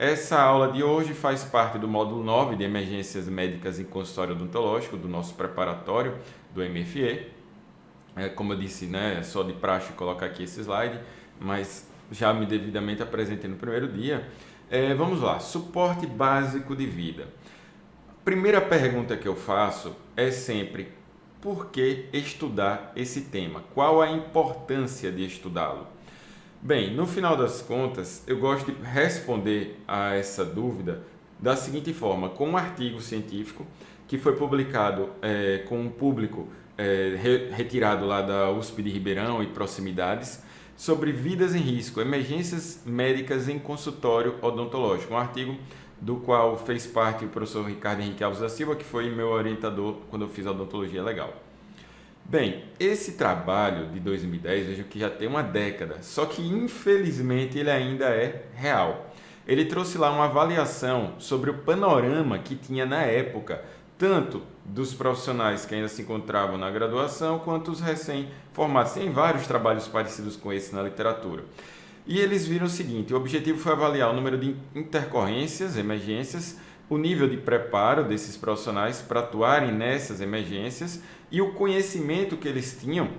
Essa aula de hoje faz parte do módulo 9 de Emergências Médicas em Consultório Odontológico, do nosso preparatório do MFE. Como eu disse, né, é só de praxe colocar aqui esse slide, mas já me devidamente apresentei no primeiro dia. Vamos lá, suporte básico de vida. Primeira pergunta que eu faço é sempre: por que estudar esse tema? Qual a importância de estudá-lo? Bem, no final das contas, eu gosto de responder a essa dúvida da seguinte forma: com um artigo científico que foi publicado com um público retirado lá da USP de Ribeirão e proximidades, sobre vidas em risco, emergências médicas em consultório odontológico. Um artigo do qual fez parte o professor Ricardo Henrique Alves da Silva, que foi meu orientador quando eu fiz a odontologia legal. Bem, esse trabalho de 2010, vejo que já tem uma década, só que infelizmente ele ainda é real. Ele trouxe lá uma avaliação sobre o panorama que tinha na época, tanto dos profissionais que ainda se encontravam na graduação, quanto os recém-formados. Tem vários trabalhos parecidos com esse na literatura. E eles viram o seguinte: o objetivo foi avaliar o número de intercorrências, emergências, o nível de preparo desses profissionais para atuarem nessas emergências e o conhecimento que eles tinham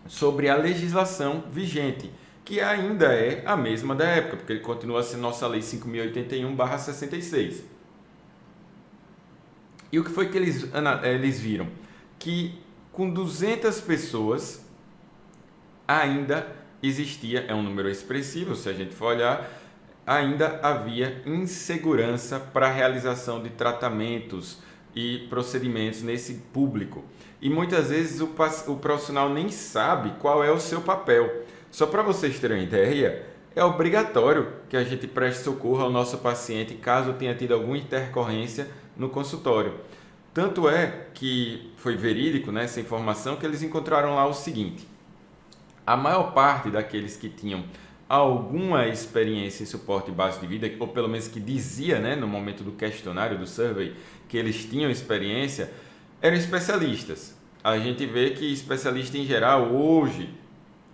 sobre a legislação vigente, que ainda é a mesma da época, porque ele continua sendo nossa Lei 5.081/66. E o que foi que eles viram? Que com 200 pessoas ainda existia, é um número expressivo se a gente for olhar, ainda havia insegurança para a realização de tratamentos e procedimentos nesse público. E muitas vezes o profissional nem sabe qual é o seu papel. Só para vocês terem uma ideia, é obrigatório que a gente preste socorro ao nosso paciente caso tenha tido alguma intercorrência no consultório. Tanto é que foi verídico, né, essa informação, que eles encontraram lá o seguinte: a maior parte daqueles que tinham alguma experiência em suporte básico de vida, ou pelo menos que dizia, né, no momento do questionário, do survey, que eles tinham experiência, eram especialistas. A gente vê que especialista em geral hoje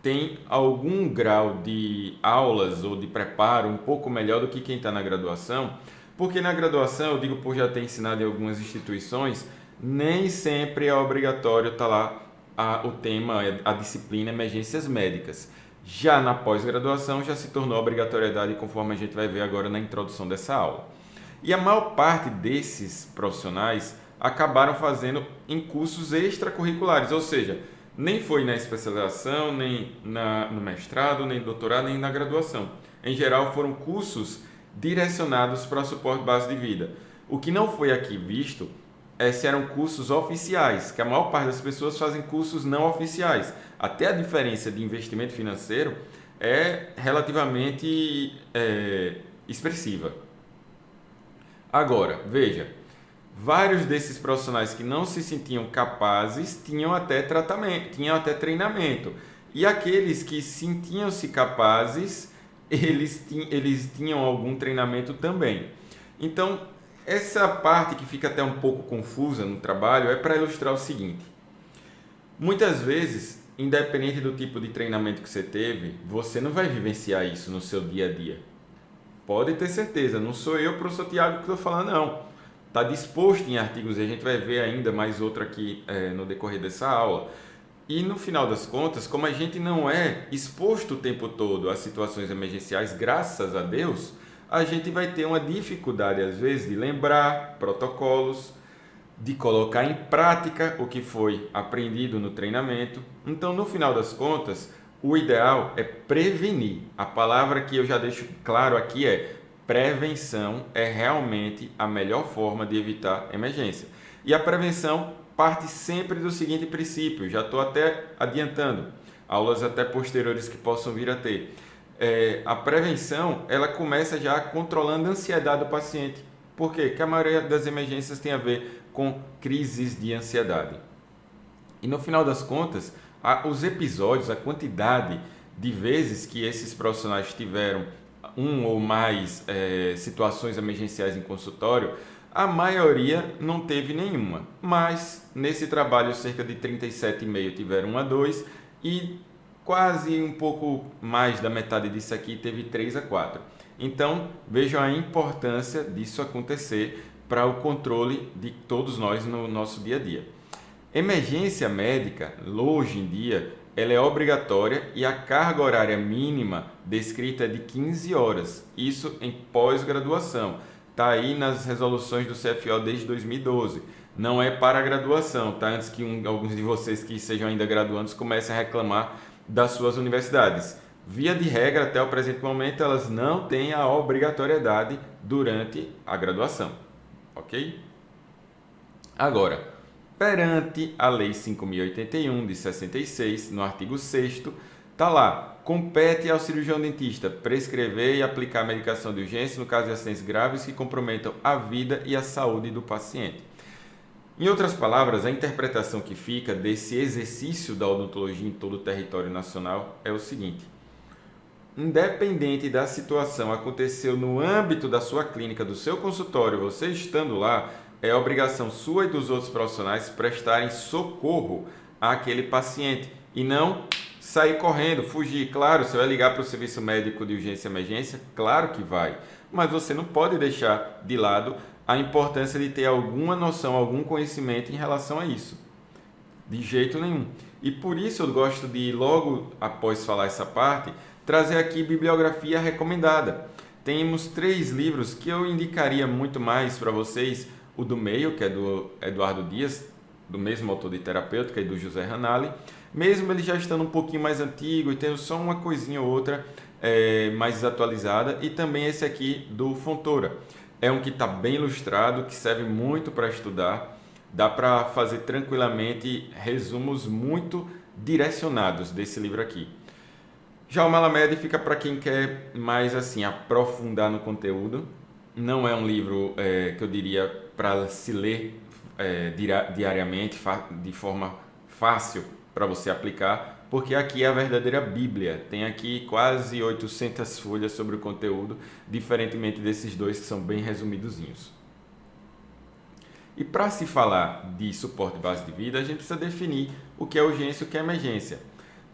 tem algum grau de aulas ou de preparo um pouco melhor do que quem está na graduação, porque na graduação, eu digo por já ter ensinado em algumas instituições, nem sempre é obrigatório estar lá o tema, a disciplina emergências médicas. Já na pós-graduação já se tornou obrigatoriedade, conforme a gente vai ver agora na introdução dessa aula. E a maior parte desses profissionais acabaram fazendo em cursos extracurriculares, ou seja, nem foi na especialização, nem no mestrado, nem no doutorado, nem na graduação. Em geral, foram cursos direcionados para o suporte básico de vida. O que não foi aqui visto se eram cursos oficiais, que a maior parte das pessoas fazem cursos não oficiais. Até a diferença de investimento financeiro é relativamente expressiva. Agora, veja, vários desses profissionais que não se sentiam capazes tinham até tratamento, tinham até treinamento. E aqueles que sentiam-se capazes, eles tinham algum treinamento também. Então, essa parte que fica até um pouco confusa no trabalho é para ilustrar o seguinte: muitas vezes, independente do tipo de treinamento que você teve, você não vai vivenciar isso no seu dia a dia. Pode ter certeza, não sou eu, professor Tiago, que estou falando, não. Está disposto em artigos, e a gente vai ver ainda mais outro aqui no decorrer dessa aula. E no final das contas, como a gente não é exposto o tempo todo a situações emergenciais, graças a Deus, a gente vai ter uma dificuldade, às vezes, de lembrar protocolos, de colocar em prática o que foi aprendido no treinamento. Então, no final das contas, o ideal é prevenir. A palavra que eu já deixo claro aqui é: prevenção é realmente a melhor forma de evitar emergência. E a prevenção parte sempre do seguinte princípio, já estou até adiantando, aulas até posteriores que possam vir a ter. A prevenção, ela começa já controlando a ansiedade do paciente. Por quê? Porque a maioria das emergências tem a ver com crises de ansiedade. E no final das contas, os episódios, a quantidade de vezes que esses profissionais tiveram um ou mais situações emergenciais em consultório, a maioria não teve nenhuma. Mas nesse trabalho, cerca de 37,5 tiveram 1 a 2 e quase um pouco mais da metade disso aqui teve 3 a 4. Então, vejam a importância disso acontecer para o controle de todos nós no nosso dia a dia. Emergência médica, hoje em dia, ela é obrigatória e a carga horária mínima descrita é de 15 horas, isso em pós-graduação. Está aí nas resoluções do CFO desde 2012. Não é para a graduação, tá? Antes que alguns de vocês que sejam ainda graduandos comecem a reclamar das suas universidades. Via de regra, até o presente momento, elas não têm a obrigatoriedade durante a graduação, ok? Agora, perante a Lei 5.081 de 66, no artigo 6º, está lá, compete ao cirurgião dentista prescrever e aplicar medicação de urgência no caso de acidentes graves que comprometam a vida e a saúde do paciente. Em outras palavras, a interpretação que fica desse exercício da odontologia em todo o território nacional é o seguinte: independente da situação, aconteceu no âmbito da sua clínica, do seu consultório, você estando lá, é obrigação sua e dos outros profissionais prestarem socorro àquele paciente e não sair correndo, fugir. Claro, você vai ligar para o serviço médico de urgência e emergência, claro que vai, mas você não pode deixar de lado a importância de ter alguma noção, algum conhecimento em relação a isso. De jeito nenhum. E por isso eu gosto de, logo após falar essa parte, trazer aqui bibliografia recomendada. Temos 3 livros que eu indicaria muito mais para vocês. O do meio, que é do Eduardo Dias, do mesmo autor de Terapêutica, e do José Ranalli, mesmo ele já estando um pouquinho mais antigo e tendo só uma coisinha ou outra mais desatualizada, e também esse aqui do Fontoura. É um que está bem ilustrado, que serve muito para estudar, dá para fazer tranquilamente resumos muito direcionados desse livro aqui. Já o Malamed fica para quem quer mais assim aprofundar no conteúdo. Não é um livro que eu diria para se ler diariamente, de forma fácil para você aplicar, porque aqui é a verdadeira Bíblia. Tem aqui quase 800 folhas sobre o conteúdo, diferentemente desses dois que são bem resumidozinhos. E para se falar de suporte de base de vida, a gente precisa definir o que é urgência e o que é emergência,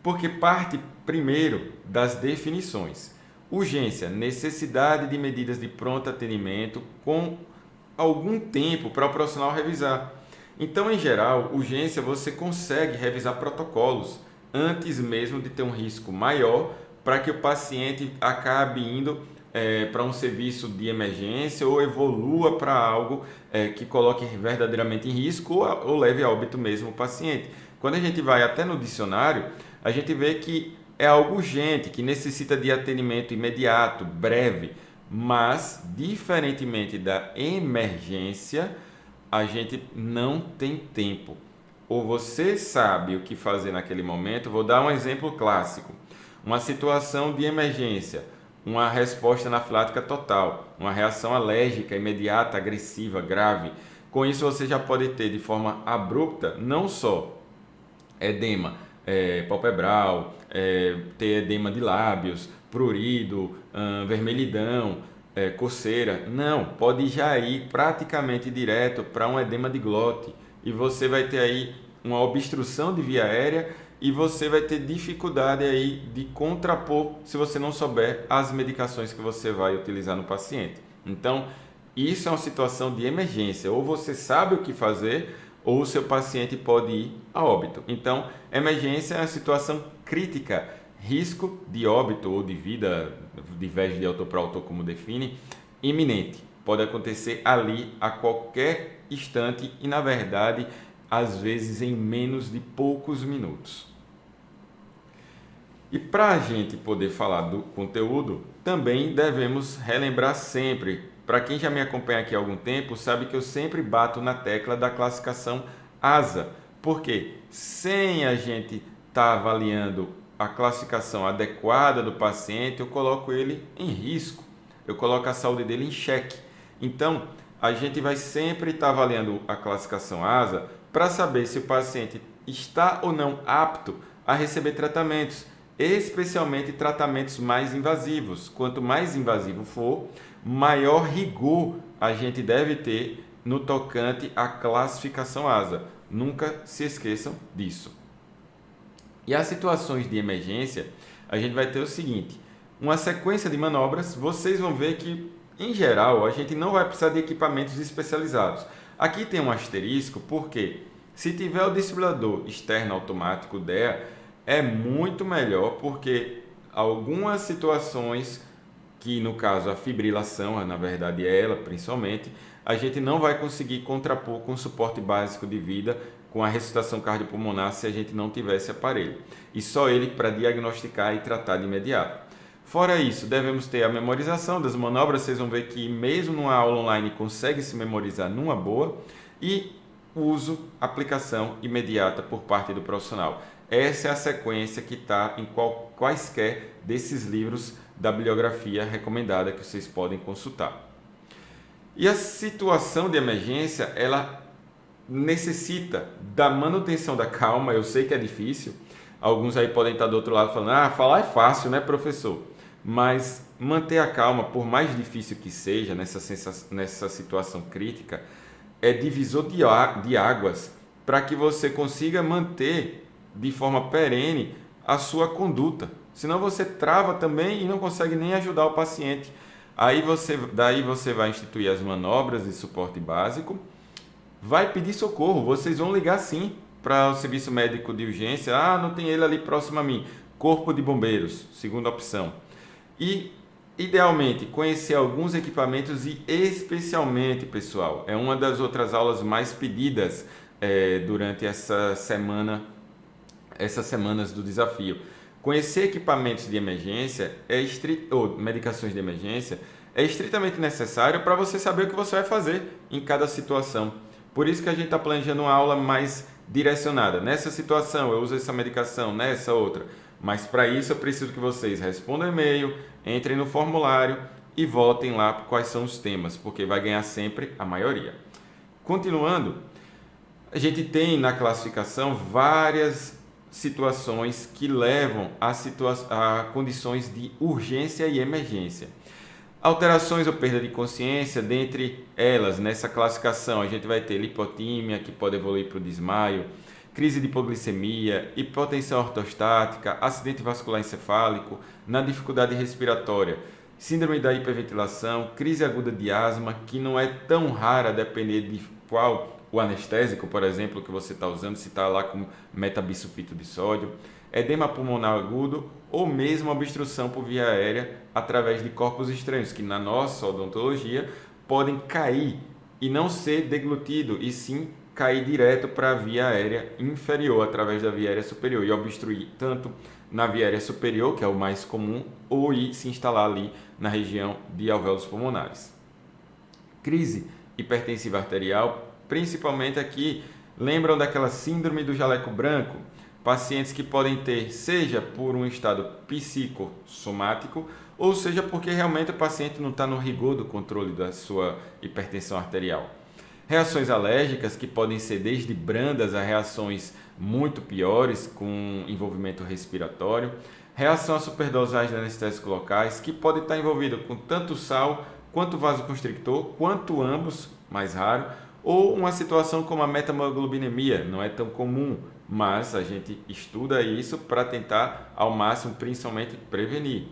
porque parte primeiro das definições. Urgência, necessidade de medidas de pronto atendimento com algum tempo para o profissional revisar. Então, em geral, urgência você consegue revisar protocolos antes mesmo de ter um risco maior para que o paciente acabe indo para um serviço de emergência ou evolua para algo que coloque verdadeiramente em risco ou leve a óbito mesmo o paciente. Quando a gente vai até no dicionário, a gente vê que é algo urgente, que necessita de atendimento imediato, breve, mas, diferentemente da emergência, a gente não tem tempo. Ou você sabe o que fazer naquele momento. Vou dar um exemplo clássico. Uma situação de emergência, uma resposta anafilática total, uma reação alérgica imediata, agressiva, grave. Com isso você já pode ter de forma abrupta, não só edema palpebral, ter edema de lábios, prurido, vermelhidão, coceira. Não, pode já ir praticamente direto para um edema de glote e você vai ter aí uma obstrução de via aérea e você vai ter dificuldade aí de contrapor se você não souber as medicações que você vai utilizar no paciente. Então, isso é uma situação de emergência, ou você sabe o que fazer ou o seu paciente pode ir a óbito. Então, emergência é uma situação crítica, risco de óbito ou de vida, diverge de autor para autor como define, iminente. Pode acontecer ali a qualquer instante e, na verdade, às vezes em menos de poucos minutos. E para a gente poder falar do conteúdo, também devemos relembrar sempre. Para quem já me acompanha aqui há algum tempo, sabe que eu sempre bato na tecla da classificação ASA, porque sem a gente estar avaliando a classificação adequada do paciente, eu coloco ele em risco, eu coloco a saúde dele em xeque. Então, a gente vai sempre estar avaliando a classificação ASA para saber se o paciente está ou não apto a receber tratamentos, especialmente tratamentos mais invasivos. Quanto mais invasivo for, maior rigor a gente deve ter no tocante à classificação ASA. Nunca se esqueçam disso. E as situações de emergência, a gente vai ter o seguinte: uma sequência de manobras, vocês vão ver que, em geral, a gente não vai precisar de equipamentos especializados. Aqui tem um asterisco, porque se tiver o desfibrilador externo automático DEA, é muito melhor, porque algumas situações, que no caso a fibrilação, na verdade é ela principalmente, a gente não vai conseguir contrapor com o suporte básico de vida, com a ressuscitação cardiopulmonar, se a gente não tiver esse aparelho. E só ele para diagnosticar e tratar de imediato. Fora isso, devemos ter a memorização das manobras. Vocês vão ver que mesmo numa aula online consegue se memorizar numa boa. E uso, aplicação imediata por parte do profissional. Essa é a sequência que está em quaisquer desses livros da bibliografia recomendada que vocês podem consultar. E a situação de emergência, ela necessita da manutenção da calma. Eu sei que é difícil. Alguns aí podem estar do outro lado falando, falar é fácil, né, professor? Mas manter a calma, por mais difícil que seja nessa situação crítica, é divisor de águas para que você consiga manter de forma perene a sua conduta. Senão você trava também e não consegue nem ajudar o paciente. Daí você vai instituir as manobras de suporte básico, vai pedir socorro, vocês vão ligar sim para o serviço médico de urgência. Não tem ele ali próximo a mim. Corpo de bombeiros, segunda opção. E, idealmente, conhecer alguns equipamentos e, especialmente, pessoal, é uma das outras aulas mais pedidas durante essas semanas do desafio. Conhecer equipamentos de emergência ou medicações de emergência é estritamente necessário para você saber o que você vai fazer em cada situação. Por isso que a gente está planejando uma aula mais direcionada. Nessa situação eu uso essa medicação, nessa outra. Mas para isso eu preciso que vocês respondam e-mail, entrem no formulário e votem lá quais são os temas, porque vai ganhar sempre a maioria. Continuando, a gente tem na classificação várias situações que levam a condições de urgência e emergência. Alterações ou perda de consciência, dentre elas, nessa classificação, a gente vai ter lipotímia, que pode evoluir para o desmaio, crise de hipoglicemia, hipotensão ortostática, acidente vascular encefálico, na dificuldade respiratória, síndrome da hiperventilação, crise aguda de asma, que não é tão rara, a depender de qual o anestésico, por exemplo, que você está usando, se está lá com metabisulfito de sódio, edema pulmonar agudo ou mesmo obstrução por via aérea através de corpos estranhos, que na nossa odontologia podem cair e não ser deglutido, e sim cair direto para a via aérea inferior, através da via aérea superior, e obstruir tanto na via aérea superior, que é o mais comum, ou se instalar ali na região de alvéolos pulmonares. Crise hipertensiva arterial, principalmente aqui, lembram daquela síndrome do jaleco branco? Pacientes que podem ter, seja por um estado psicossomático, ou seja porque realmente o paciente não está no rigor do controle da sua hipertensão arterial. Reações alérgicas, que podem ser desde brandas a reações muito piores, com envolvimento respiratório. Reação a superdosagem de anestésicos locais, que pode estar envolvido com tanto sal, quanto vasoconstrictor, quanto ambos, mais raro. Ou uma situação como a metamoglobinemia, não é tão comum, mas a gente estuda isso para tentar, ao máximo, principalmente, prevenir.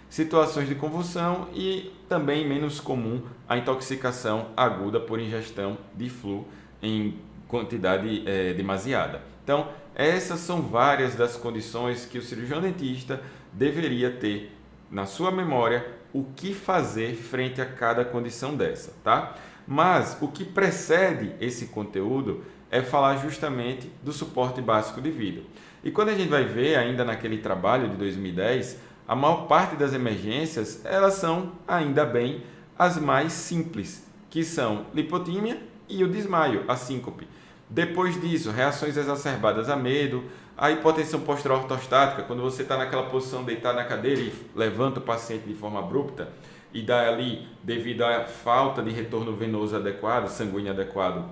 Situações de convulsão e também menos comum a intoxicação aguda por ingestão de flu em quantidade demasiada. Então, essas são várias das condições que o cirurgião dentista deveria ter na sua memória o que fazer frente a cada condição dessa, tá? Mas o que precede esse conteúdo é falar justamente do suporte básico de vida. E quando a gente vai ver ainda naquele trabalho de 2010, a maior parte das emergências, elas são, ainda bem, as mais simples, que são lipotímia e o desmaio, a síncope. Depois disso, reações exacerbadas a medo, a hipotensão postural ortostática, quando você está naquela posição deitado na cadeira e levanta o paciente de forma abrupta, e dá ali, devido à falta de retorno venoso adequado, sanguíneo adequado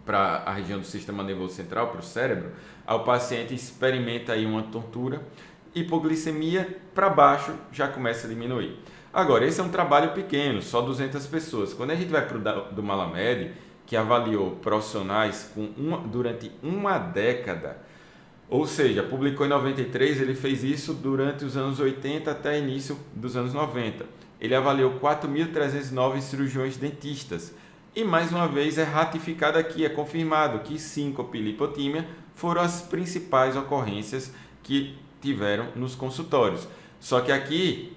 para a região do sistema nervoso central, para o cérebro, o paciente experimenta aí uma tontura, hipoglicemia para baixo já começa a diminuir. Agora, esse é um trabalho pequeno, só 200 pessoas. Quando a gente vai para o do Malamed, que avaliou profissionais durante uma década, Ou seja, publicou em 93, ele fez isso durante os anos 80 até início dos anos 90. Ele avaliou 4.309 cirurgiões dentistas. E mais uma vez é ratificado aqui, é confirmado que síncope e lipotímia foram as principais ocorrências que tiveram nos consultórios. Só que aqui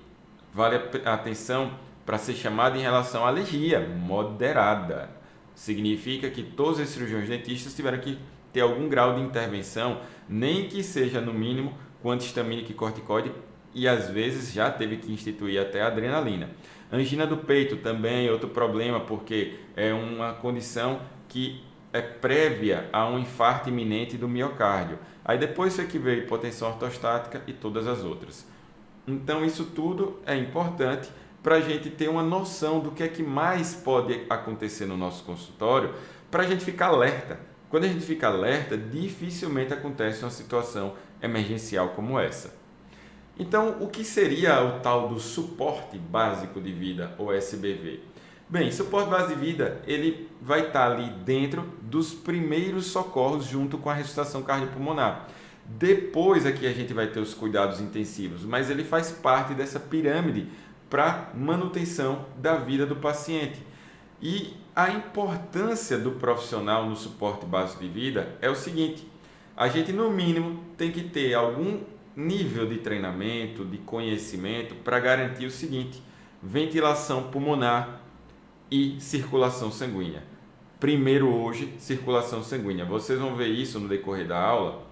vale a atenção para ser chamado em relação à alergia moderada. Significa que todos os cirurgiões dentistas tiveram que ter algum grau de intervenção, nem que seja no mínimo com anti-histamínico e corticoide, e às vezes já teve que instituir até adrenalina. Angina do peito também é outro problema, porque é uma condição que é prévia a um infarto iminente do miocárdio. Aí depois foi que veio hipotensão ortostática e todas as outras. Então isso tudo é importante para a gente ter uma noção do que é que mais pode acontecer no nosso consultório, para a gente ficar alerta. Quando a gente fica alerta, dificilmente acontece uma situação emergencial como essa. Então, o que seria o tal do suporte básico de vida, ou SBV? Bem, suporte básico de vida, ele vai estar ali dentro dos primeiros socorros junto com a ressuscitação cardiopulmonar. Depois aqui a gente vai ter os cuidados intensivos, mas ele faz parte dessa pirâmide para manutenção da vida do paciente. E a importância do profissional no suporte básico de vida é o seguinte: a gente no mínimo tem que ter algum nível de treinamento, de conhecimento para garantir o seguinte: ventilação pulmonar e circulação sanguínea. Primeiro hoje, circulação sanguínea. Vocês vão ver isso no decorrer da aula,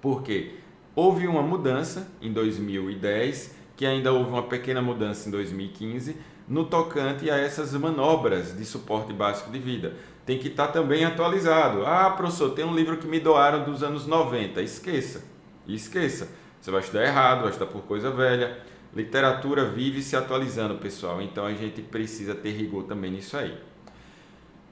porque houve uma mudança em 2010, que ainda houve uma pequena mudança em 2015, no tocante a essas manobras de suporte básico de vida. Tem que estar também atualizado. Ah, professor, tem um livro que me doaram dos anos 90. Esqueça. Você vai estudar errado, vai estudar por coisa velha. Literatura vive se atualizando, pessoal. Então a gente precisa ter rigor também nisso aí.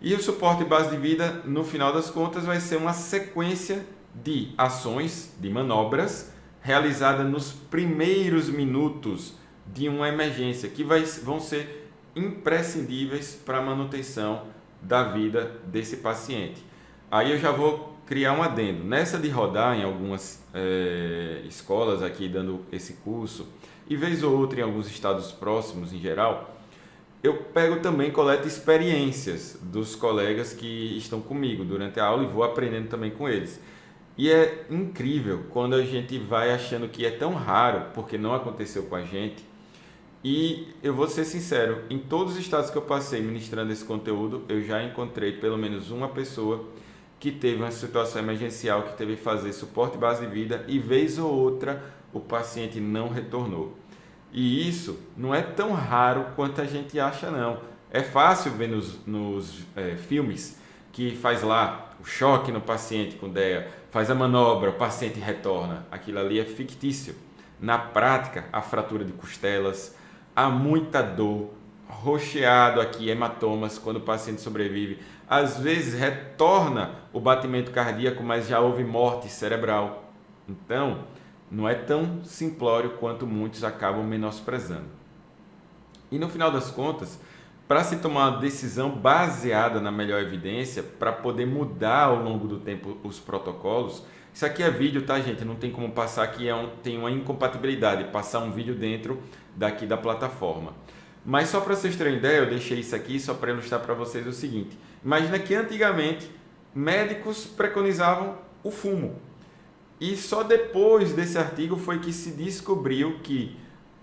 E o suporte básico de vida, no final das contas, vai ser uma sequência de ações, de manobras, realizada nos primeiros minutos de uma emergência, que vão ser imprescindíveis para a manutenção da vida desse paciente. Aí eu já vou criar um adendo. Nessa de rodar em algumas escolas aqui dando esse curso, e vez ou outra em alguns estados próximos em geral, eu pego também, coleto experiências dos colegas que estão comigo durante a aula e vou aprendendo também com eles. E é incrível quando a gente vai achando que é tão raro, porque não aconteceu com a gente. E eu vou ser sincero, em todos os estados que eu passei ministrando esse conteúdo, eu já encontrei pelo menos uma pessoa que teve uma situação emergencial, que teve que fazer suporte base de vida e vez ou outra o paciente não retornou. E isso não é tão raro quanto a gente acha, não. É fácil ver nos filmes que faz lá o choque no paciente com DEA, faz a manobra, o paciente retorna. Aquilo ali é fictício. Na prática, a fratura de costelas, há muita dor, roxeado aqui, hematomas quando o paciente sobrevive. Às vezes retorna o batimento cardíaco, mas já houve morte cerebral. Então, não é tão simplório quanto muitos acabam menosprezando. E no final das contas, para se tomar uma decisão baseada na melhor evidência, para poder mudar ao longo do tempo os protocolos, isso aqui é vídeo, tá, gente? Não tem como passar aqui, tem uma incompatibilidade, passar um vídeo dentro daqui da plataforma. Mas só para vocês terem ideia, eu deixei isso aqui só para ilustrar para vocês o seguinte. Imagina que antigamente médicos preconizavam o fumo. E só depois desse artigo foi que se descobriu que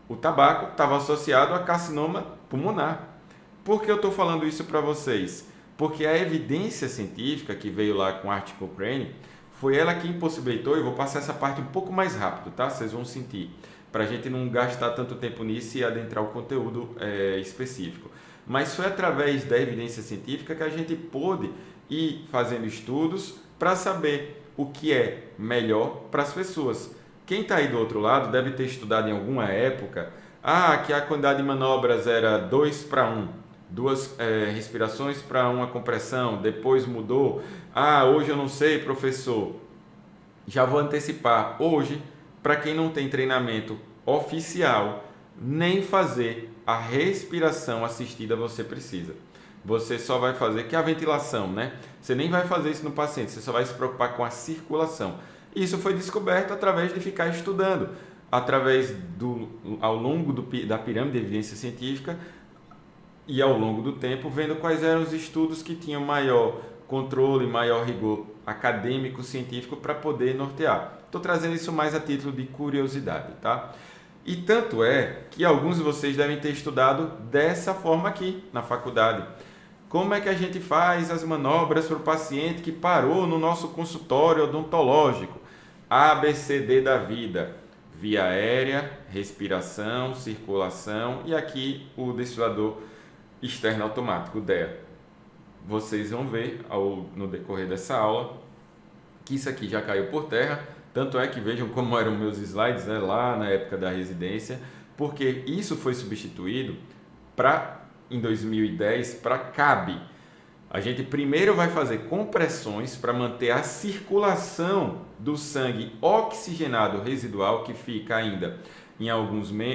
o tabaco estava associado a carcinoma pulmonar. Por que eu estou falando isso para vocês? Porque a evidência científica que veio lá com Art Cochrane, foi ela que impossibilitou, e vou passar essa parte um pouco mais rápido, tá? Vocês vão sentir, para a gente não gastar tanto tempo nisso e adentrar o conteúdo específico. Mas foi através da evidência científica que a gente pôde ir fazendo estudos para saber o que é melhor para as pessoas. Quem está aí do outro lado deve ter estudado em alguma época que a quantidade de manobras era 2:1, 2 respirações para uma compressão, depois mudou. Hoje eu não sei, professor. Já vou antecipar. Hoje, para quem não tem treinamento oficial, nem fazer a respiração assistida você precisa. Você só vai fazer, que é a ventilação, né? Você nem vai fazer isso no paciente, você só vai se preocupar com a circulação. Isso foi descoberto através de ficar estudando, ao longo da pirâmide de evidência científica e ao longo do tempo, vendo quais eram os estudos que tinham maior controle, maior rigor acadêmico, científico para poder nortear. Estou trazendo isso mais a título de curiosidade, tá? E tanto é que alguns de vocês devem ter estudado dessa forma aqui na faculdade. Como é que a gente faz as manobras para o paciente que parou no nosso consultório odontológico? ABCD da vida: via aérea, respiração, circulação e aqui o desfibrilador externo automático, DEA. Vocês vão ver no decorrer dessa aula que isso aqui já caiu por terra, tanto é que vejam como eram meus slides, né, lá na época da residência, porque isso foi substituído em 2010 para CAB. A gente primeiro vai fazer compressões para manter a circulação do sangue oxigenado residual, que fica ainda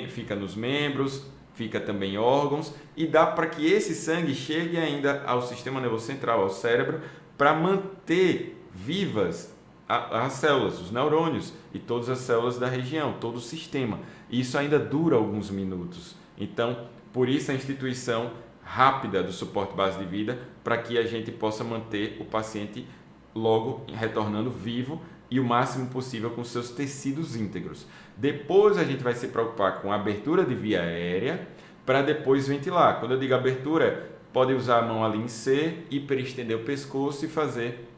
fica nos membros, fica também em órgãos, e dá para que esse sangue chegue ainda ao sistema nervoso central, ao cérebro, para manter vivas as células, os neurônios e todas as células da região, todo o sistema. E isso ainda dura alguns minutos. Então, por isso a instituição rápida do suporte base de vida, para que a gente possa manter o paciente logo retornando vivo e o máximo possível com seus tecidos íntegros. Depois a gente vai se preocupar com a abertura de via aérea para depois ventilar. Quando eu digo abertura, pode usar a mão ali em C, hiperestender o pescoço e fazer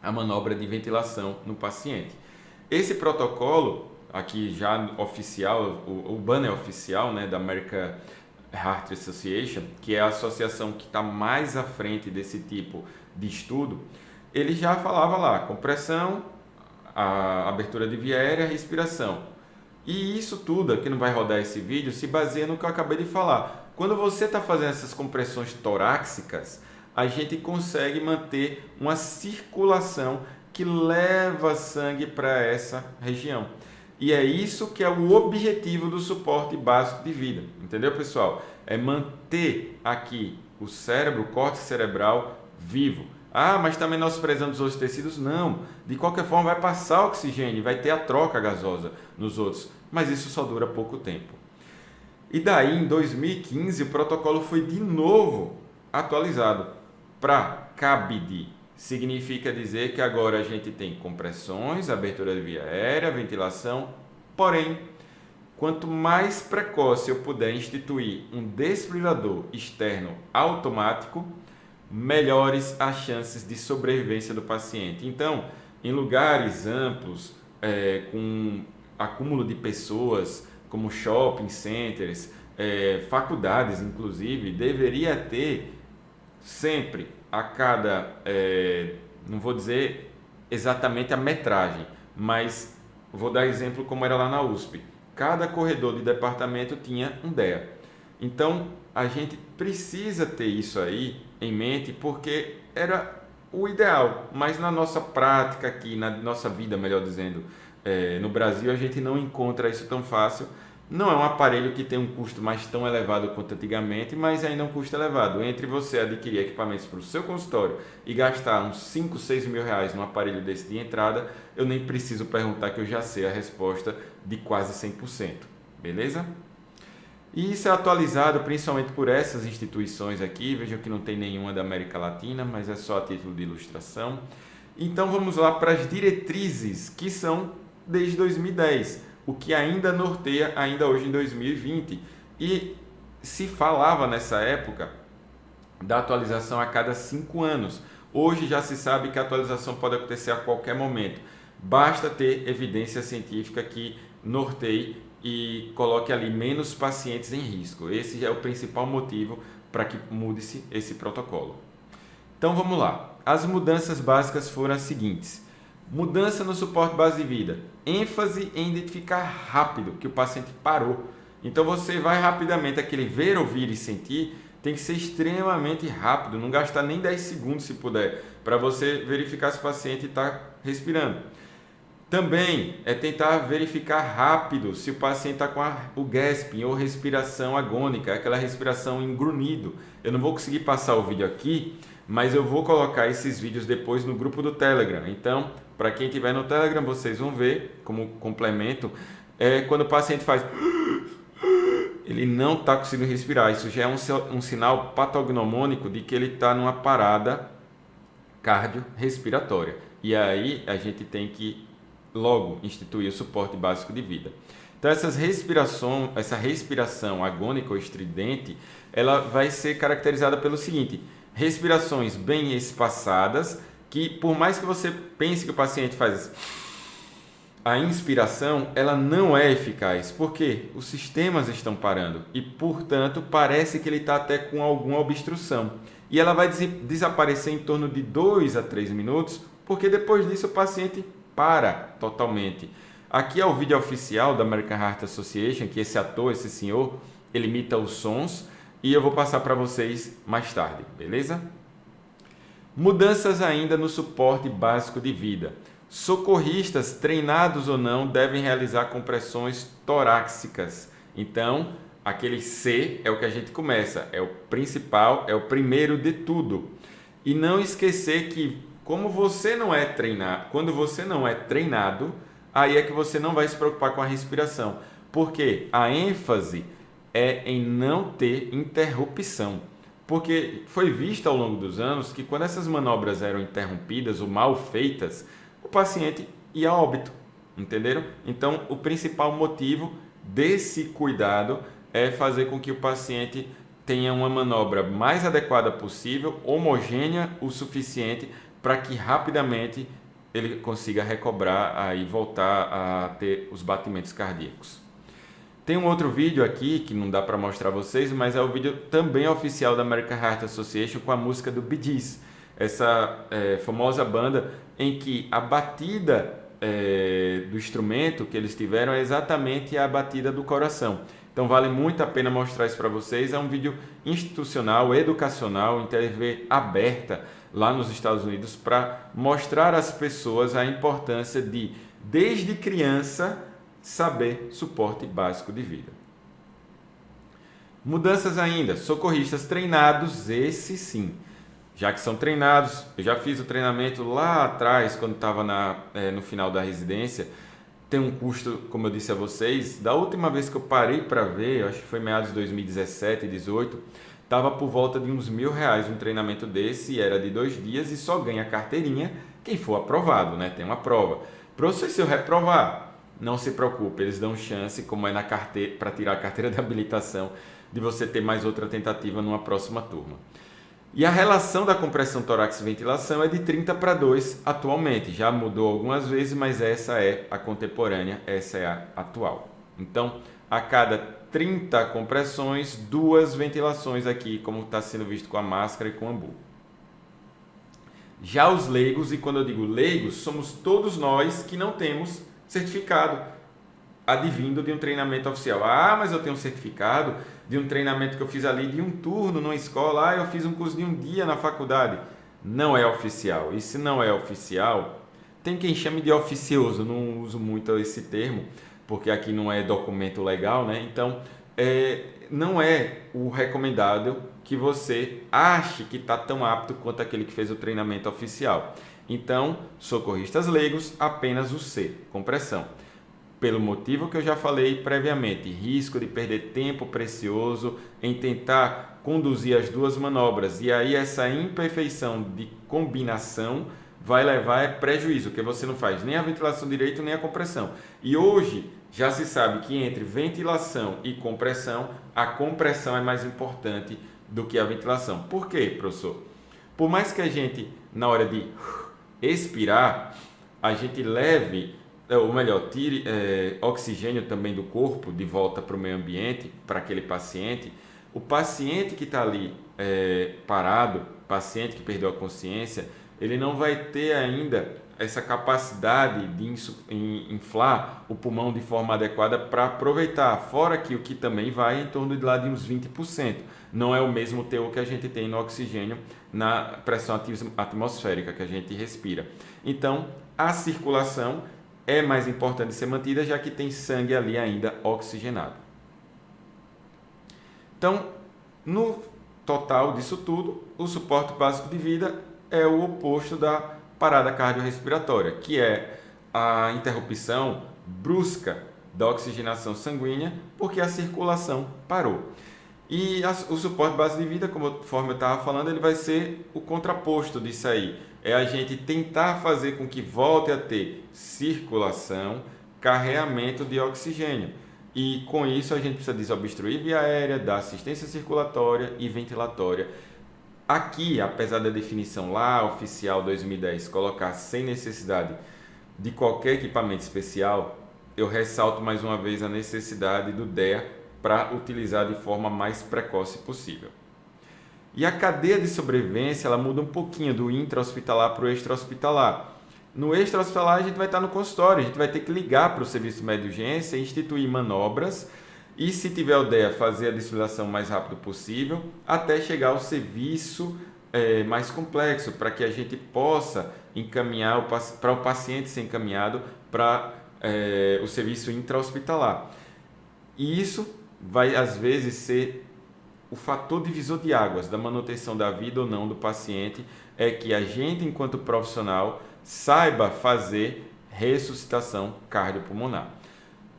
a manobra de ventilação no paciente. Esse protocolo, aqui já oficial, o banner oficial, né, da American Heart Association, que é a associação que está mais à frente desse tipo de estudo, ele já falava lá, compressão, a abertura de via aérea, respiração. E isso tudo, aqui não vai rodar esse vídeo, se baseia no que eu acabei de falar. Quando você está fazendo essas compressões torácicas, a gente consegue manter uma circulação que leva sangue para essa região. E é isso que é o objetivo do suporte básico de vida. Entendeu, pessoal? É manter aqui o cérebro, o córtex cerebral vivo. Ah, mas está menosprezando os outros tecidos? Não. De qualquer forma, vai passar oxigênio, vai ter a troca gasosa nos outros. Mas isso só dura pouco tempo. E daí, em 2015, o protocolo foi de novo atualizado para CABD. Significa dizer que agora a gente tem compressões, abertura de via aérea, ventilação. Porém, quanto mais precoce eu puder instituir um desfibrilador externo automático, melhores as chances de sobrevivência do paciente. Então, em lugares amplos, com acúmulo de pessoas, como shopping centers, faculdades inclusive, deveria ter sempre a cada, não vou dizer exatamente a metragem, mas vou dar exemplo como era lá na USP. Cada corredor de departamento tinha um DEA. Então, a gente precisa ter isso aí em mente, porque era o ideal, mas na nossa prática aqui, na nossa vida, melhor dizendo, no Brasil, a gente não encontra isso tão fácil. Não é um aparelho que tem um custo mais tão elevado quanto antigamente, mas ainda é um custo elevado. Entre você adquirir equipamentos para o seu consultório e gastar uns 5, 6 mil reais num aparelho desse de entrada, eu nem preciso perguntar, que eu já sei a resposta de quase 100%. Beleza? E isso é atualizado principalmente por essas instituições aqui. Vejam que não tem nenhuma da América Latina, mas é só a título de ilustração. Então vamos lá para as diretrizes, que são desde 2010. O que ainda norteia ainda hoje em 2020. E se falava nessa época da atualização a cada 5 anos. Hoje já se sabe que a atualização pode acontecer a qualquer momento. Basta ter evidência científica que norteie e coloque ali menos pacientes em risco. Esse é o principal motivo para que mude-se esse protocolo. Então vamos lá. As mudanças básicas foram as seguintes. Mudança no suporte base de vida. ênfase em identificar rápido que o paciente parou. Então você vai rapidamente, aquele ver, ouvir e sentir, tem que ser extremamente rápido, não gastar nem 10 segundos se puder, para você verificar se o paciente está respirando. Também é tentar verificar rápido se o paciente está com o gasping ou respiração agônica, aquela respiração em grunhido. Eu não vou conseguir passar o vídeo aqui, mas eu vou colocar esses vídeos depois no grupo do Telegram. Então, para quem estiver no Telegram, vocês vão ver como complemento, quando o paciente faz... ele não está conseguindo respirar. Isso já é um sinal patognomônico de que ele está numa parada cardiorrespiratória. E aí a gente tem que logo instituir o suporte básico de vida. Então essa respiração agônica ou estridente, ela vai ser caracterizada pelo seguinte: respirações bem espaçadas, que por mais que você pense que o paciente faz a inspiração, ela não é eficaz, porque os sistemas estão parando e, portanto, parece que ele está até com alguma obstrução. E ela vai desaparecer em torno de 2 a 3 minutos, porque depois disso o paciente para totalmente. Aqui é o vídeo oficial da American Heart Association, que esse ator, esse senhor, ele imita os sons, e eu vou passar para vocês mais tarde, beleza? Mudanças ainda no suporte básico de vida. Socorristas, treinados ou não, devem realizar compressões torácicas. Então, aquele C é o que a gente começa, é o principal, é o primeiro de tudo. E não esquecer que, como você não é treinado, quando você não é treinado, aí é que você não vai se preocupar com a respiração, porque a ênfase é em não ter interrupção. Porque foi visto ao longo dos anos que quando essas manobras eram interrompidas ou mal feitas, o paciente ia a óbito, entenderam? Então, o principal motivo desse cuidado é fazer com que o paciente tenha uma manobra mais adequada possível, homogênea o suficiente para que rapidamente ele consiga recobrar e voltar a ter os batimentos cardíacos. Tem um outro vídeo aqui que não dá para mostrar a vocês, mas é o vídeo também oficial da American Heart Association com a música do Bee Gees, essa famosa banda em que a batida do instrumento que eles tiveram é exatamente a batida do coração. Então vale muito a pena mostrar isso para vocês. É um vídeo institucional, educacional, em TV aberta lá nos Estados Unidos, para mostrar às pessoas a importância de, desde criança, saber suporte básico de vida. Mudanças ainda, socorristas treinados, esse sim, já que são treinados. Eu já fiz o treinamento lá atrás, quando estava no final da residência. Tem um custo, como eu disse a vocês, da última vez que eu parei para ver, acho que foi meados de 2017, 2018, estava por volta de uns R$1.000 um treinamento desse, era de 2 dias e só ganha carteirinha quem for aprovado, né? Tem uma prova. Professor, se eu reprovar, não se preocupe, eles dão chance, como é na carteira, para tirar a carteira de habilitação, de você ter mais outra tentativa numa próxima turma. E a relação da compressão torácica e ventilação é de 30:2 atualmente. Já mudou algumas vezes, mas essa é a contemporânea, essa é a atual. Então, a cada 30 compressões, 2 ventilações aqui, como está sendo visto com a máscara e com o ambu. Já os leigos, e quando eu digo leigos, somos todos nós que não temos certificado advindo de um treinamento oficial. Ah, mas eu tenho um certificado de um treinamento que eu fiz ali de um turno numa escola. Ah, eu fiz um curso de um dia na faculdade. Não é oficial. E se não é oficial, tem quem chame de oficioso. Não uso muito esse termo, porque aqui não é documento legal, né? Então, não é o recomendado que você ache que está tão apto quanto aquele que fez o treinamento oficial. Então, socorristas leigos, apenas o C, compressão. Pelo motivo que eu já falei previamente, risco de perder tempo precioso em tentar conduzir as duas manobras. E aí essa imperfeição de combinação vai levar a prejuízo, porque você não faz nem a ventilação direito nem a compressão. E hoje já se sabe que entre ventilação e compressão, a compressão é mais importante do que a ventilação. Por quê, professor? Por mais que a gente, na hora de expirar, a gente leve, ou melhor, tire oxigênio também do corpo de volta para o meio ambiente, para aquele paciente, o paciente que está ali parado, paciente que perdeu a consciência, ele não vai ter ainda essa capacidade de inflar o pulmão de forma adequada para aproveitar, fora que o que também vai em torno de lá de uns 20%. Não é o mesmo teor que a gente tem no oxigênio na pressão atmosférica que a gente respira. Então, a circulação é mais importante ser mantida, já que tem sangue ali ainda oxigenado. Então, no total disso tudo, o suporte básico de vida é o oposto da parada cardiorrespiratória, que é a interrupção brusca da oxigenação sanguínea porque a circulação parou. E o suporte básico de vida, conforme eu estava falando, ele vai ser o contraposto disso aí. É a gente tentar fazer com que volte a ter circulação, carreamento de oxigênio. E com isso a gente precisa desobstruir via aérea, dar assistência circulatória e ventilatória. Aqui, apesar da definição lá oficial 2010 colocar sem necessidade de qualquer equipamento especial, eu ressalto mais uma vez a necessidade do DEA para utilizar de forma mais precoce possível. E a cadeia de sobrevivência ela muda um pouquinho do intra-hospitalar para o extra-hospitalar. No extra-hospitalar a gente vai estar no consultório, a gente vai ter que ligar para o serviço médio de urgência, instituir manobras e, se tiver o DEA, fazer a desfibrilação o mais rápido possível até chegar ao serviço mais complexo, para que a gente possa encaminhar para o paciente ser encaminhado para o serviço intra-hospitalar. E isso vai, às vezes, ser o fator divisor de águas da manutenção da vida ou não do paciente, é que a gente, enquanto profissional, saiba fazer ressuscitação cardiopulmonar.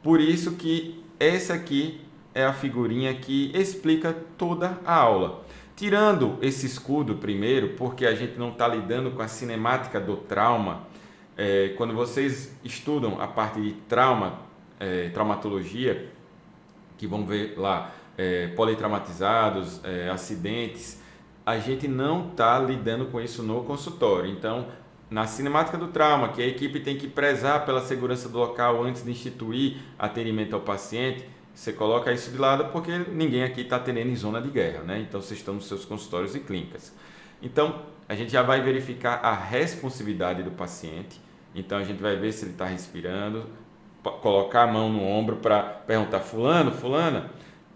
Por isso que essa aqui é a figurinha que explica toda a aula. Tirando esse escudo primeiro, porque a gente não está lidando com a cinemática do trauma. Quando vocês estudam a parte de traumatologia, que vão ver lá politraumatizados, acidentes, a gente não está lidando com isso no consultório. Então, na cinemática do trauma, que a equipe tem que prezar pela segurança do local antes de instituir atendimento ao paciente, você coloca isso de lado porque ninguém aqui está atendendo em zona de guerra, né? Então, vocês estão nos seus consultórios e clínicas. Então, a gente já vai verificar a responsividade do paciente. Então, a gente vai ver se ele está respirando, colocar a mão no ombro para perguntar: fulano, fulana,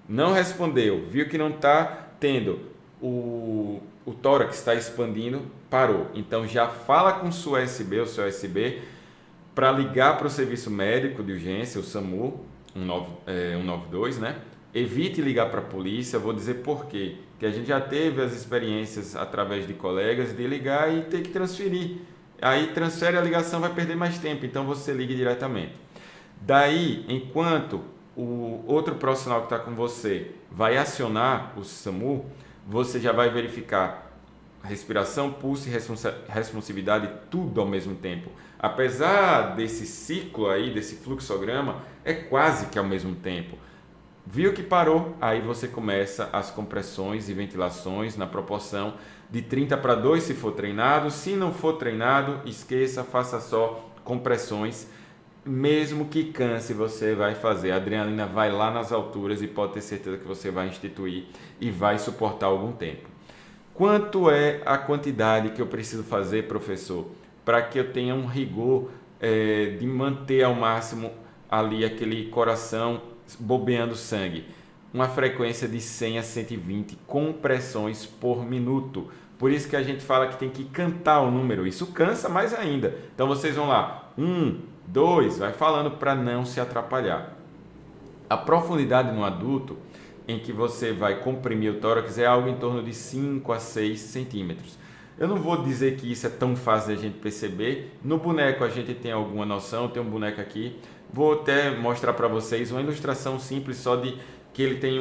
não respondeu, viu que não está tendo o tórax está expandindo, parou. Então já fala com sua USB, o seu USB, para ligar para o serviço médico de urgência, o SAMU 192, né? Evite ligar para a polícia. Vou dizer por quê. Porque a gente já teve as experiências através de colegas de ligar e ter que transferir. Aí transfere a ligação, vai perder mais tempo, então você ligue diretamente. Daí, enquanto o outro profissional que está com você vai acionar o SAMU, você já vai verificar respiração, pulso e responsividade, tudo ao mesmo tempo. Apesar desse ciclo aí, desse fluxograma, é quase que ao mesmo tempo. Viu que parou? Aí você começa as compressões e ventilações na proporção de 30:2 se for treinado. Se não for treinado, esqueça, faça só compressões. Mesmo que canse, você vai fazer. A adrenalina vai lá nas alturas e pode ter certeza que você vai instituir e vai suportar algum tempo. Quanto é a quantidade que eu preciso fazer, professor, para que eu tenha um rigor de manter ao máximo ali aquele coração bobeando sangue? Uma frequência de 100 a 120 compressões por minuto. Por isso que a gente fala que tem que cantar o número. Isso cansa mais ainda. Então vocês vão lá. 1, 2, vai falando para não se atrapalhar. A profundidade no adulto em que você vai comprimir o tórax é algo em torno de 5 a 6 centímetros. Eu não vou dizer que isso é tão fácil de a gente perceber. No boneco a gente tem alguma noção, tem um boneco aqui. Vou até mostrar para vocês uma ilustração simples só de que ele tem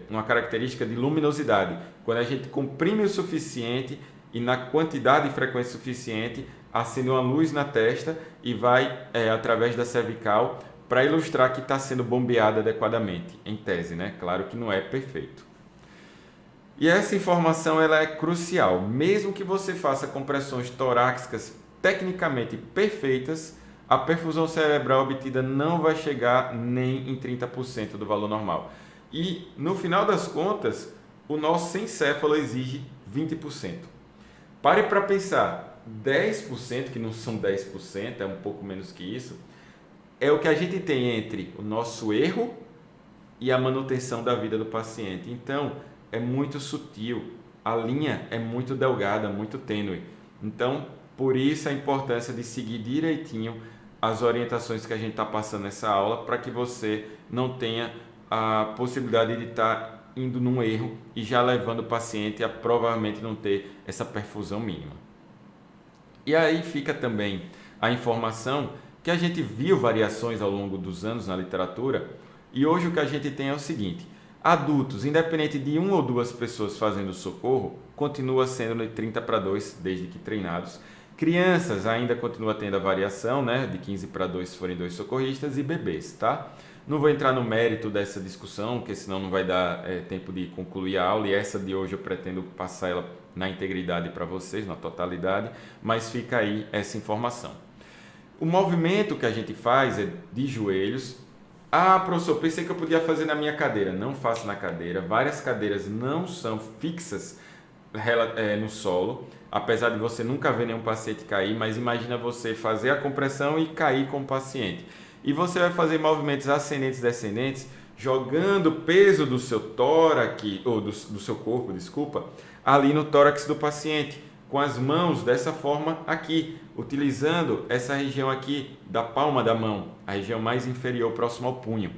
uma característica de luminosidade. Quando a gente comprime o suficiente e na quantidade e frequência suficiente, acende uma luz na testa e vai através da cervical para ilustrar que está sendo bombeada adequadamente, em tese, né? Claro que não é perfeito. E essa informação ela é crucial. Mesmo que você faça compressões torácicas tecnicamente perfeitas, a perfusão cerebral obtida não vai chegar nem em 30% do valor normal. E, no final das contas, o nosso encéfalo exige 20%. Pare para pensar, 10%, que não são 10%, é um pouco menos que isso, é o que a gente tem entre o nosso erro e a manutenção da vida do paciente. Então, é muito sutil, a linha é muito delgada, muito tênue. Então, por isso a importância de seguir direitinho as orientações que a gente está passando nessa aula, para que você não tenha a possibilidade de estar indo num erro e já levando o paciente a provavelmente não ter essa perfusão mínima. E aí fica também a informação que a gente viu variações ao longo dos anos na literatura, e hoje o que a gente tem é o seguinte: adultos, independente de 1 ou 2 pessoas fazendo socorro, continua sendo de 30:2 desde que treinados. Crianças ainda continua tendo a variação, né, de 15:2 se forem 2 socorristas, e bebês, tá? Não vou entrar no mérito dessa discussão, porque senão não vai dar tempo de concluir a aula, e essa de hoje eu pretendo passar ela na integridade para vocês, na totalidade, mas fica aí essa informação. O movimento que a gente faz é de joelhos. Ah, professor, pensei que eu podia fazer na minha cadeira. Não faço na cadeira. Várias cadeiras não são fixas no solo, apesar de você nunca ver nenhum paciente cair, mas imagina você fazer a compressão e cair com o paciente. E você vai fazer movimentos ascendentes e descendentes, jogando o peso do seu tórax, ou do seu corpo, desculpa, ali no tórax do paciente, com as mãos dessa forma aqui, utilizando essa região aqui da palma da mão, a região mais inferior próxima ao punho.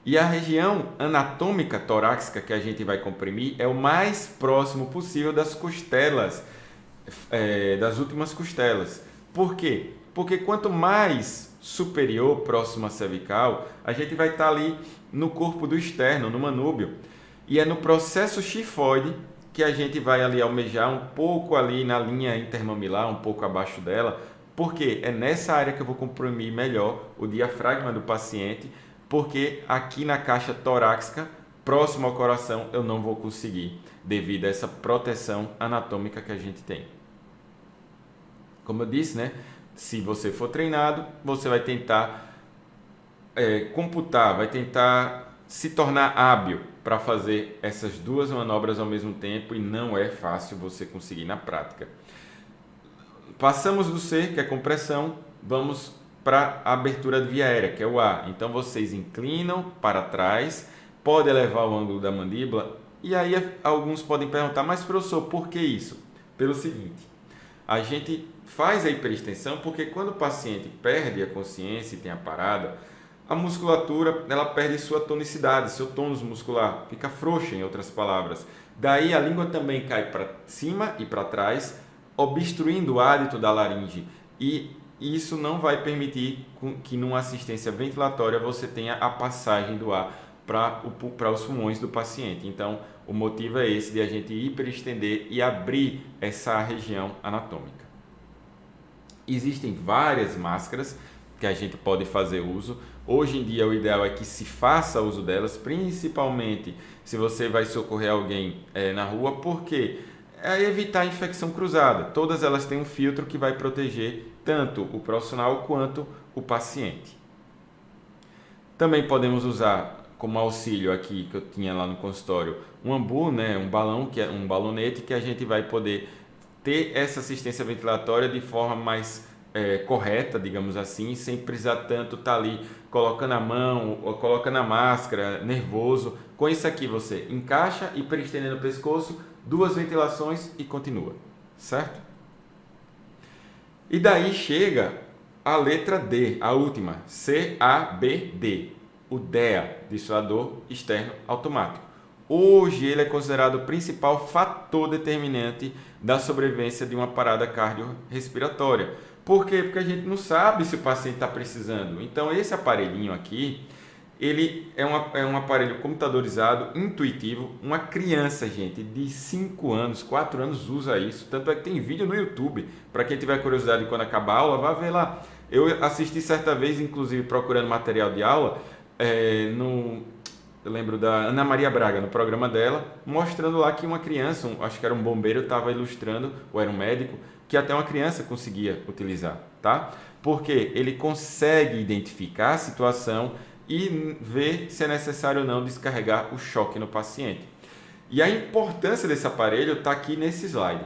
E a região anatômica torácica que a gente vai comprimir é o mais próximo possível das costelas, das últimas costelas. Por quê? Porque quanto mais superior, próximo à cervical, a gente vai estar ali no corpo do externo, no manúbio. E é no processo chifoide que a gente vai ali almejar um pouco ali na linha intermamilar, um pouco abaixo dela, porque é nessa área que eu vou comprimir melhor o diafragma do paciente, porque aqui na caixa torácica, próximo ao coração, eu não vou conseguir, devido a essa proteção anatômica que a gente tem. Como eu disse, né? Se você for treinado, você vai tentar computar, vai tentar se tornar hábil para fazer essas 2 manobras ao mesmo tempo, e não é fácil você conseguir na prática. Passamos do C, que é compressão, vamos para a abertura de via aérea, que é o A. Então vocês inclinam para trás, pode elevar o ângulo da mandíbula, e aí alguns podem perguntar, mas professor, por que isso? Pelo seguinte, a gente faz a hiperextensão porque quando o paciente perde a consciência e tem a parada, a musculatura ela perde sua tonicidade, seu tônus muscular, fica frouxa, em outras palavras. Daí a língua também cai para cima e para trás, obstruindo o hálito da laringe, e isso não vai permitir que numa assistência ventilatória você tenha a passagem do ar para os pulmões do paciente. Então, o motivo é esse, de a gente hiperestender e abrir essa região anatômica. Existem várias máscaras que a gente pode fazer uso. Hoje em dia, o ideal é que se faça uso delas, principalmente se você vai socorrer alguém na rua, porque é evitar a infecção cruzada. Todas elas têm um filtro que vai proteger tanto o profissional quanto o paciente. Também podemos usar como auxílio aqui, que eu tinha lá no consultório, um ambu, né, um balão, que é um balonete, que a gente vai poder ter essa assistência ventilatória de forma mais correta, digamos assim, sem precisar tanto estar ali colocando a mão, ou colocando a máscara, nervoso. Com isso aqui você encaixa, hiperestendendo o pescoço, 2 ventilações e continua, certo? E daí chega a letra D, a última, CABD, o DEA, dissuador externo automático. Hoje ele é considerado o principal fator determinante da sobrevivência de uma parada cardiorrespiratória. Por quê? Porque a gente não sabe se o paciente está precisando. Então esse aparelhinho aqui, ele é um aparelho computadorizado, intuitivo. Uma criança, gente, de 5 anos, 4 anos usa isso. Tanto é que tem vídeo no YouTube. Para quem tiver curiosidade quando acabar a aula, vá ver lá. Eu assisti certa vez, inclusive procurando material de aula, eu lembro da Ana Maria Braga, no programa dela, mostrando lá que uma criança, acho que era um bombeiro, estava ilustrando, ou era um médico, que até uma criança conseguia utilizar, tá? Porque ele consegue identificar a situação e ver se é necessário ou não descarregar o choque no paciente. E a importância desse aparelho está aqui nesse slide.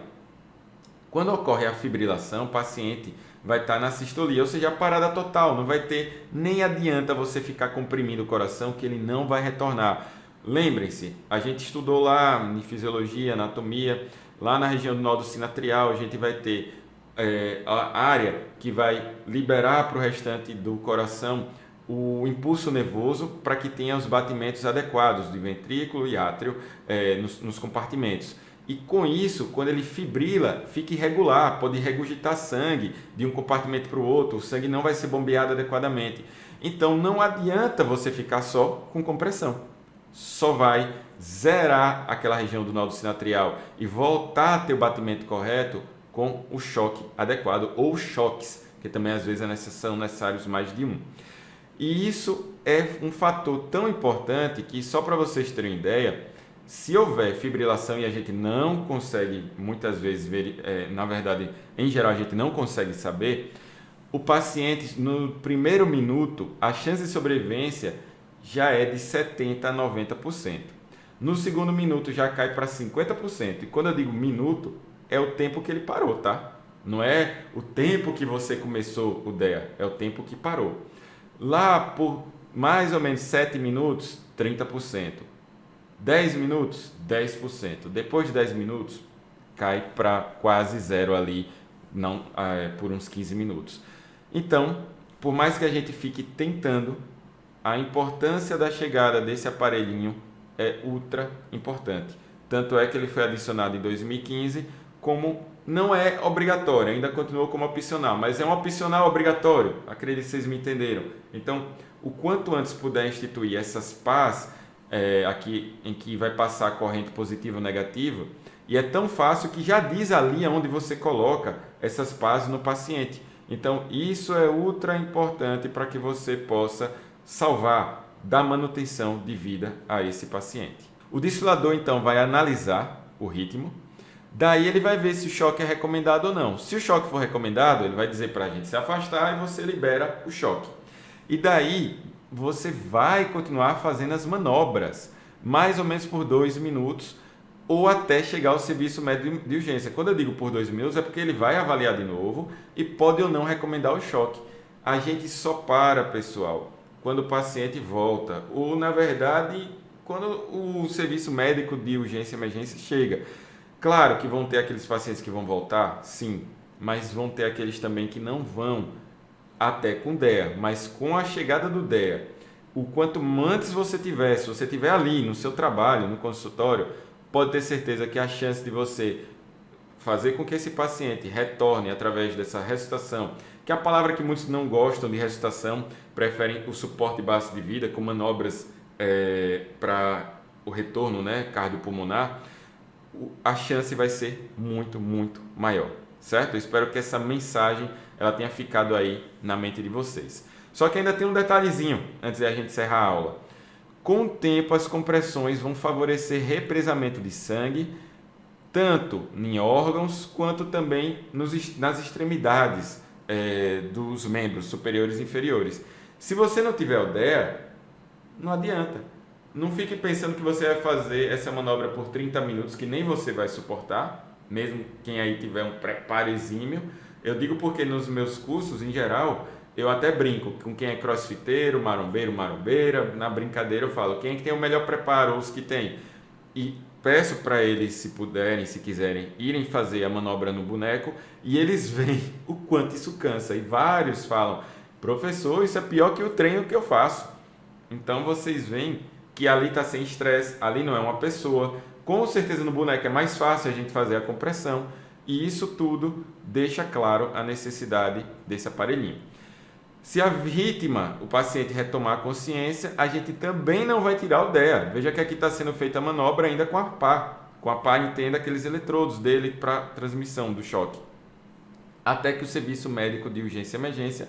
Quando ocorre a fibrilação, o paciente vai estar na sistolia, ou seja, a parada total, não vai ter, nem adianta você ficar comprimindo o coração, que ele não vai retornar. Lembrem-se, a gente estudou lá em fisiologia, anatomia, lá na região do nódulo sinatrial, a gente vai ter a área que vai liberar para o restante do coração o impulso nervoso para que tenha os batimentos adequados de ventrículo e átrio nos compartimentos. E com isso, quando ele fibrila, fica irregular, pode regurgitar sangue de um compartimento para o outro, o sangue não vai ser bombeado adequadamente. Então não adianta você ficar só com compressão. Só vai zerar aquela região do nódulo sinatrial e voltar a ter o batimento correto com o choque adequado ou choques, que também às vezes são necessários mais de um. E isso é um fator tão importante que, só para vocês terem ideia, se houver fibrilação e a gente não consegue, muitas vezes, na verdade, em geral, a gente não consegue saber, o paciente, no primeiro minuto, a chance de sobrevivência já é de 70% a 90%. No segundo minuto já cai para 50%. E quando eu digo minuto, é o tempo que ele parou, tá? Não é o tempo que você começou o DEA, é o tempo que parou. Lá por mais ou menos 7 minutos, 30%. 10 minutos, 10%. Depois de 10 minutos, cai para quase zero ali, não, por uns 15 minutos. Então, por mais que a gente fique tentando, a importância da chegada desse aparelhinho é ultra importante. Tanto é que ele foi adicionado em 2015, como não é obrigatório, ainda continuou como opcional, mas é um opcional obrigatório, acredito que vocês me entenderam. Então, o quanto antes puder instituir essas PAs, aqui em que vai passar a corrente positiva ou negativa, e é tão fácil que já diz ali onde você coloca essas PAs no paciente. Então, isso é ultra importante para que você possa salvar, dar manutenção de vida a esse paciente. O desfibrilador, então, vai analisar o ritmo, daí ele vai ver se o choque é recomendado ou não. Se o choque for recomendado, ele vai dizer para a gente se afastar e você libera o choque. E daí você vai continuar fazendo as manobras, mais ou menos por 2 minutos, ou até chegar ao serviço médico de urgência. Quando eu digo por 2 minutos, é porque ele vai avaliar de novo e pode ou não recomendar o choque. A gente só para, pessoal, quando o paciente volta, ou na verdade, quando o serviço médico de urgência e emergência chega. Claro que vão ter aqueles pacientes que vão voltar, sim, mas vão ter aqueles também que não vão até com DEA, mas com a chegada do DEA, o quanto antes você tiver, se você estiver ali no seu trabalho, no consultório, pode ter certeza que a chance de você fazer com que esse paciente retorne através dessa ressuscitação, que é a palavra que muitos não gostam de ressuscitação, preferem o suporte básico de vida com manobras para o retorno, né, cardiopulmonar, a chance vai ser muito, muito maior, certo? Eu espero que essa mensagem ela tenha ficado aí na mente de vocês. Só que ainda tem um detalhezinho antes de a gente encerrar a aula. Com o tempo, as compressões vão favorecer represamento de sangue, tanto em órgãos quanto também nas extremidades dos membros superiores e inferiores. Se você não tiver o DEA, não adianta. Não fique pensando que você vai fazer essa manobra por 30 minutos, que nem você vai suportar, mesmo quem aí tiver um preparo exímio. Eu digo porque nos meus cursos, em geral, eu até brinco com quem é crossfiteiro, marombeiro, marombeira. Na brincadeira eu falo, quem é que tem o melhor preparo, os que tem. E peço para eles, se puderem, se quiserem, irem fazer a manobra no boneco e eles veem o quanto isso cansa. E vários falam, professor, isso é pior que o treino que eu faço. Então vocês veem que ali está sem estresse, ali não é uma pessoa. Com certeza no boneco é mais fácil a gente fazer a compressão e isso tudo deixa claro a necessidade desse aparelhinho. Se a vítima, o paciente, retomar a consciência, a gente também não vai tirar o DEA. Veja que aqui está sendo feita a manobra ainda com a pá. Com a pá, entenda aqueles eletrodos dele para transmissão do choque. Até que o serviço médico de urgência e emergência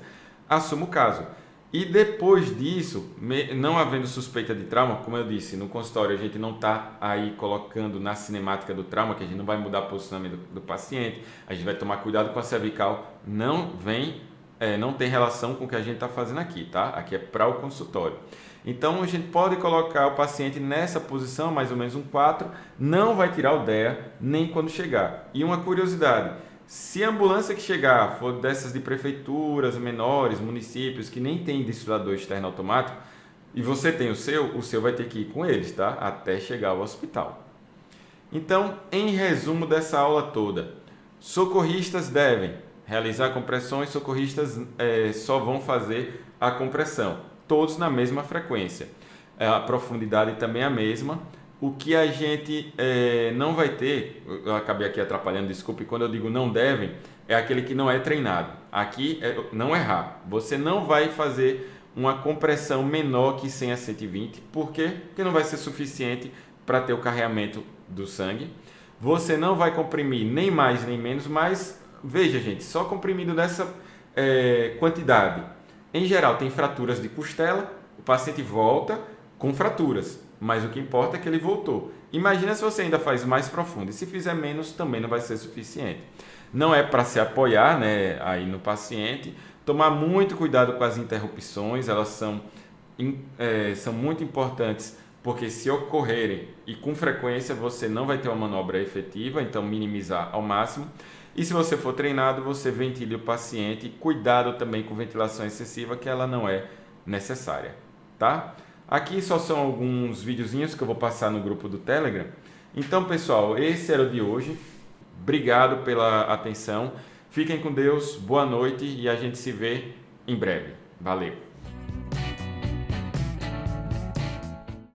assuma o caso. E depois disso, não havendo suspeita de trauma, como eu disse, no consultório a gente não está aí colocando na cinemática do trauma, que a gente não vai mudar o posicionamento do paciente, a gente vai tomar cuidado com a cervical, não tem relação com o que a gente está fazendo aqui, tá? Aqui é para o consultório. Então a gente pode colocar o paciente nessa posição, mais ou menos um 4, não vai tirar o DEA nem quando chegar. E uma curiosidade, se a ambulância que chegar for dessas de prefeituras menores, municípios que nem tem desfibrilador externo automático, e você tem o seu vai ter que ir com eles, tá? Até chegar ao hospital. Então, em resumo dessa aula toda, socorristas devem realizar compressões, socorristas só vão fazer a compressão. todos na mesma frequência. A profundidade também é a mesma. O que a gente não vai ter, eu acabei aqui atrapalhando, desculpe, quando eu digo não devem, é aquele que não é treinado. Aqui é não errar. Você não vai fazer uma compressão menor que 100 a 120. Por quê? Porque não vai ser suficiente para ter o carreamento do sangue. Você não vai comprimir nem mais nem menos, mas veja, gente, só comprimindo nessa quantidade. Em geral, tem fraturas de costela, o paciente volta com fraturas, mas o que importa é que ele voltou. Imagina se você ainda faz mais profundo, e se fizer menos, também não vai ser suficiente. Não é para se apoiar, né, aí no paciente. Tomar muito cuidado com as interrupções, elas são muito importantes, porque se ocorrerem e com frequência você não vai ter uma manobra efetiva, então minimizar ao máximo. E se você for treinado, você ventile o paciente, cuidado também com ventilação excessiva, que ela não é necessária, tá? Aqui só são alguns videozinhos que eu vou passar no grupo do Telegram. Então, pessoal, esse era o de hoje. Obrigado pela atenção. Fiquem com Deus, boa noite e a gente se vê em breve. Valeu!